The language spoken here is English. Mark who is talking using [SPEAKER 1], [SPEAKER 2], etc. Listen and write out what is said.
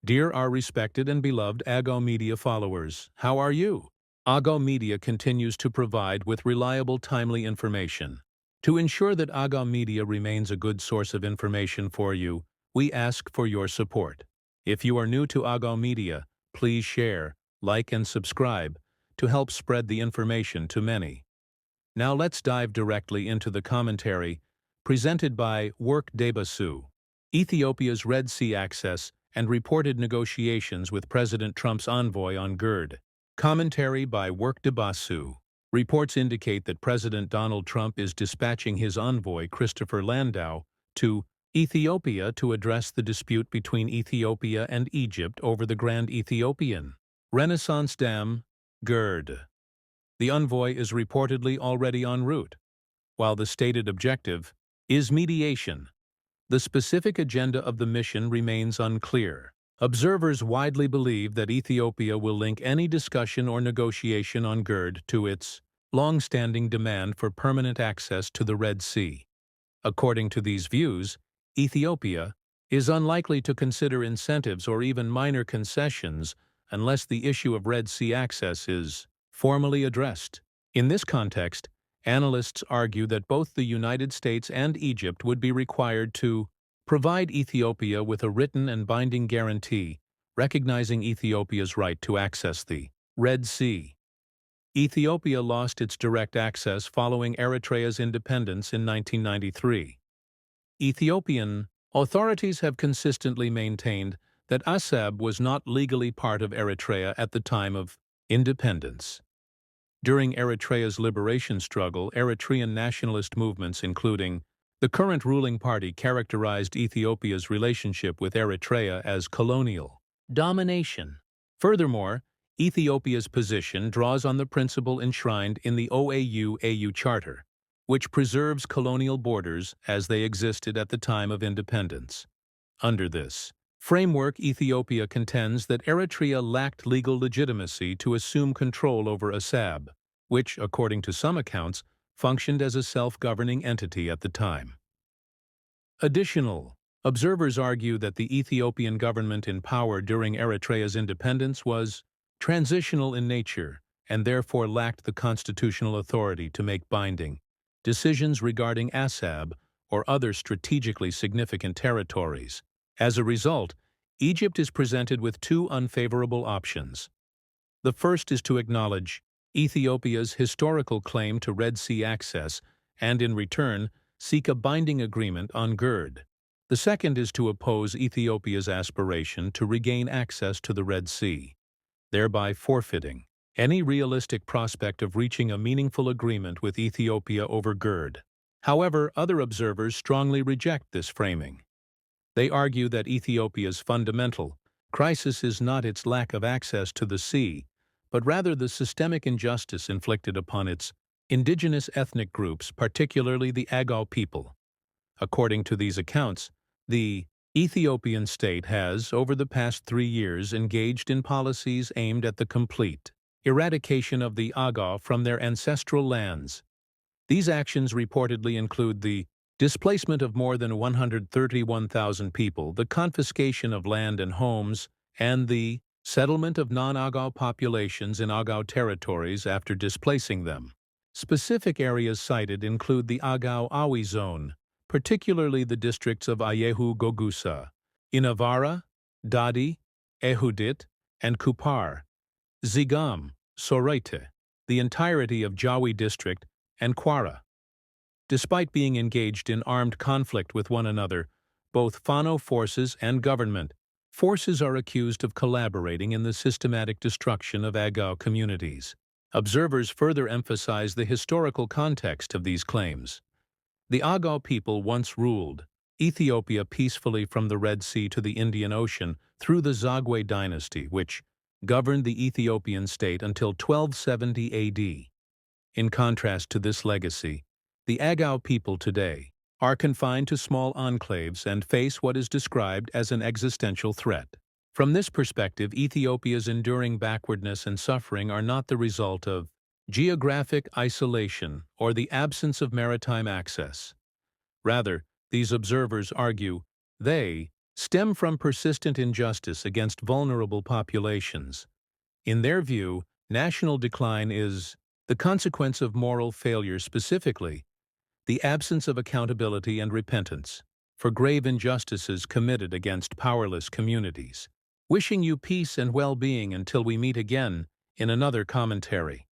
[SPEAKER 1] Dear our respected and beloved Ago Media followers, how are you? Ago Media continues to provide with reliable, timely information. To ensure that Ago Media remains a good source of information for you, we ask for your support. If you are new to Ago Media, please share, like and subscribe to help spread the information to many. Now let's dive directly into the commentary presented by Work Debasu. Ethiopia's Red Sea access and reported negotiations with President Trump's envoy on GERD. Commentary by Work Debasu. Reports indicate that President Donald Trump is dispatching his envoy Christopher Landau to Ethiopia to address the dispute between Ethiopia and Egypt over the Grand Ethiopian Renaissance Dam, GERD. The envoy is reportedly already en route, while the stated objective is mediation. The specific agenda of the mission remains unclear. Observers widely believe that Ethiopia will link any discussion or negotiation on GERD to its long-standing demand for permanent access to the Red Sea. According to these views, Ethiopia is unlikely to consider incentives or even minor concessions unless the issue of Red Sea access is formally addressed. In this context, analysts argue that both the United States and Egypt would be required to provide Ethiopia with a written and binding guarantee recognizing Ethiopia's right to access the Red Sea. Ethiopia lost its direct access following Eritrea's independence in 1993. Ethiopian authorities have consistently maintained that Assab was not legally part of Eritrea at the time of independence. During Eritrea's liberation struggle, Eritrean nationalist movements including the current ruling party characterized Ethiopia's relationship with Eritrea as colonial domination. Furthermore, Ethiopia's position draws on the principle enshrined in the OAU-AU Charter, which preserves colonial borders as they existed at the time of independence. Under this framework, Ethiopia contends that Eritrea lacked legal legitimacy to assume control over Assab, which, according to some accounts, functioned as a self-governing entity at the time. Observers argue that the Ethiopian government in power during Eritrea's independence was transitional in nature and therefore lacked the constitutional authority to make binding decisions regarding Assab or other strategically significant territories. As a result, Egypt is presented with two unfavorable options. The first is to acknowledge Ethiopia's historical claim to Red Sea access and, in return, seek a binding agreement on GERD. The second is to oppose Ethiopia's aspiration to regain access to the Red Sea, thereby forfeiting any realistic prospect of reaching a meaningful agreement with Ethiopia over GERD. However, other observers strongly reject this framing. They argue that Ethiopia's fundamental crisis is not its lack of access to the sea, but rather the systemic injustice inflicted upon its indigenous ethnic groups, particularly the Ago people. According to these accounts, the Ethiopian state has, over the past 3 years, engaged in policies aimed at the complete eradication of the Ago from their ancestral lands. These actions reportedly include the displacement of more than 131,000 people, the confiscation of land and homes, and the settlement of non-Ago populations in Ago territories after displacing them. Specific areas cited include the Ago-Awi zone, particularly the districts of Ayehu Gogusa, Inavara, Dadi, Ehudit, and Kupar, Zigam, Sorete, the entirety of Jawi district, and Kwara. Despite being engaged in armed conflict with one another, both Fano forces and government forces are accused of collaborating in the systematic destruction of Ago communities. Observers further emphasize the historical context of these claims. The Ago people once ruled Ethiopia peacefully from the Red Sea to the Indian Ocean through the Zagwe dynasty, which governed the Ethiopian state until 1270 AD. In contrast to this legacy, the Ago people today are confined to small enclaves and face what is described as an existential threat. From this perspective, Ethiopia's enduring backwardness and suffering are not the result of geographic isolation or the absence of maritime access. Rather, these observers argue they stem from persistent injustice against vulnerable populations. In their view, national decline is the consequence of moral failure, specifically the absence of accountability and repentance for grave injustices committed against powerless communities. Wishing you peace and well-being until we meet again in another commentary.